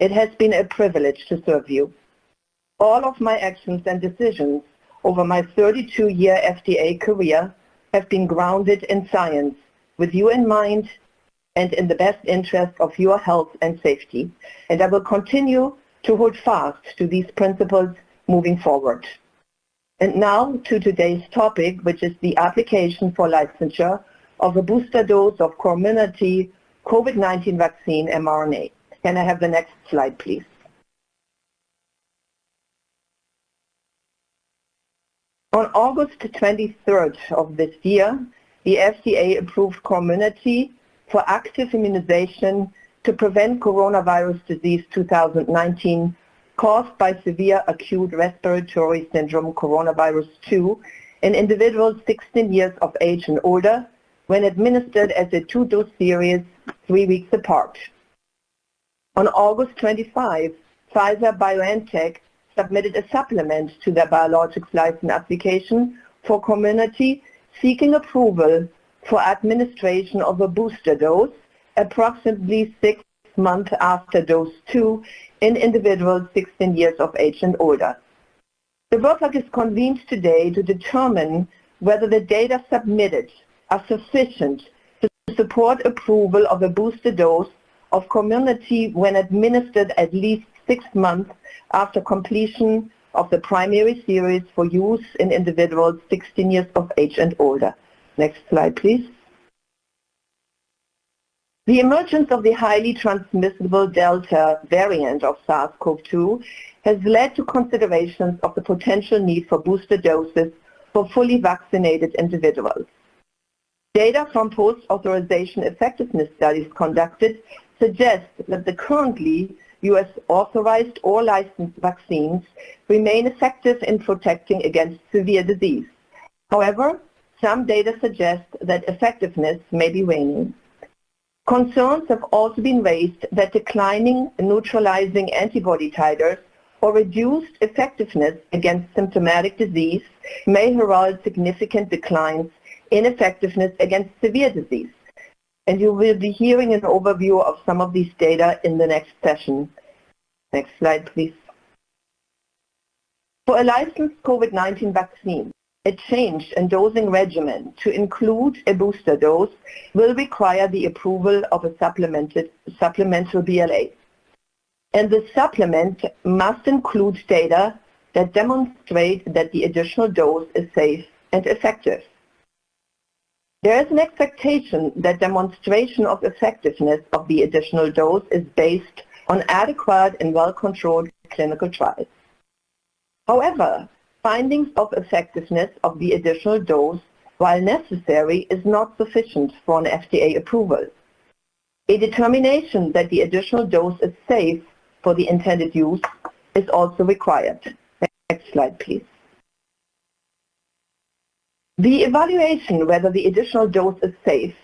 It has been a privilege to serve you. All of my actions and decisions over my 32-year FDA career have been grounded in science, with you in mind and in the best interest of your health and safety. And I will continue to hold fast to these principles moving forward. And now to today's topic, which is the application for licensure of a booster dose of Comirnaty COVID-19 vaccine mRNA. Can I have the next slide, please? On August 23rd of this year, the FDA approved Comirnaty for active immunization to prevent coronavirus disease 2019 caused by severe acute respiratory syndrome coronavirus 2 in individuals 16 years of age and older when administered as a 2-dose series 3 weeks apart. On August 25, Pfizer-BioNTech submitted a supplement to their biologics license application for Comirnaty, seeking approval for administration of a booster dose approximately 6 months after dose 2 in individuals 16 years of age and older. The workshop is convened today to determine whether the data submitted are sufficient to support approval of a booster dose of Comirnaty when administered at least 6 months after completion of the primary series for use in individuals 16 years of age and older. Next slide, please. The emergence of the highly transmissible Delta variant of SARS-CoV-2 has led to considerations of the potential need for booster doses for fully vaccinated individuals. Data from post-authorization effectiveness studies conducted suggest that the currently U.S. authorized or licensed vaccines remain effective in protecting against severe disease. However, some data suggest that effectiveness may be waning. Concerns have also been raised that declining neutralizing antibody titers or reduced effectiveness against symptomatic disease may herald significant declines in effectiveness against severe disease. And you will be hearing an overview of some of these data in the next session. Next slide, please. For a licensed COVID-19 vaccine, a change in dosing regimen to include a booster dose will require the approval of a supplemental BLA. And the supplement must include data that demonstrate that the additional dose is safe and effective. There is an expectation that demonstration of effectiveness of the additional dose is based on adequate and well-controlled clinical trials. However, findings of effectiveness of the additional dose, while necessary, is not sufficient for an FDA approval. A determination that the additional dose is safe for the intended use is also required. Next slide, please. The evaluation whether the additional dose is safe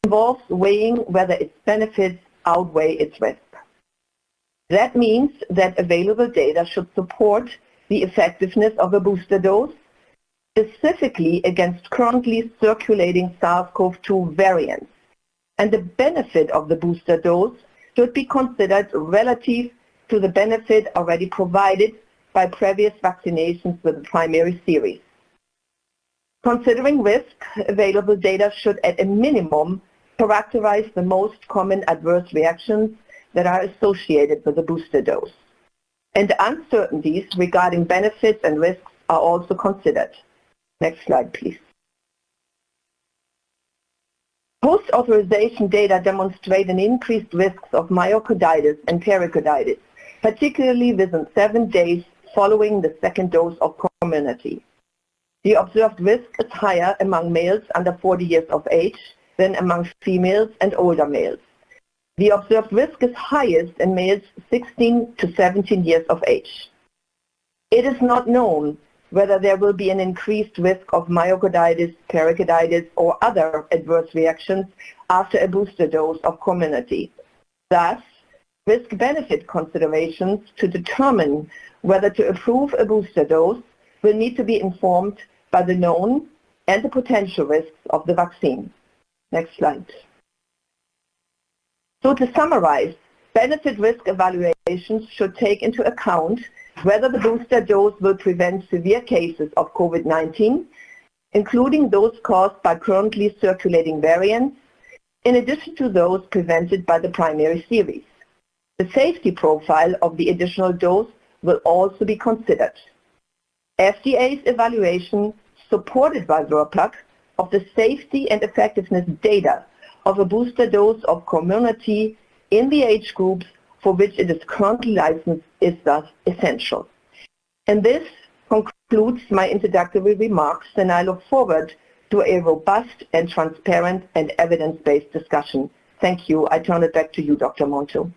involves weighing whether its benefits outweigh its risk. That means that available data should support the effectiveness of a booster dose, specifically against currently circulating SARS-CoV-2 variants. And the benefit of the booster dose should be considered relative to the benefit already provided by previous vaccinations with the primary series. Considering risk, available data should at a minimum characterize the most common adverse reactions that are associated with the booster dose. And uncertainties regarding benefits and risks are also considered. Next slide, please. Post-authorization data demonstrate an increased risk of myocarditis and pericarditis, particularly within 7 days following the second dose of Comirnaty. The observed risk is higher among males under 40 years of age than among females and older males. The observed risk is highest in males 16 to 17 years of age. It is not known whether there will be an increased risk of myocarditis, pericarditis, or other adverse reactions after a booster dose of Comirnaty. Thus, risk-benefit considerations to determine whether to approve a booster dose will need to be informed by the known and the potential risks of the vaccine. Next slide. So to summarize, Benefit-risk evaluations should take into account whether the booster dose will prevent severe cases of COVID-19, including those caused by currently circulating variants, in addition to those prevented by the primary series. The safety profile of the additional dose will also be considered. FDA's evaluation, supported by VRBPAC, of the safety and effectiveness data of a booster dose of Comirnaty in the age groups for which it is currently licensed is thus essential. And this concludes my introductory remarks, and I look forward to a robust and transparent and evidence-based discussion. Thank you. I turn it back to you, Dr. Monto.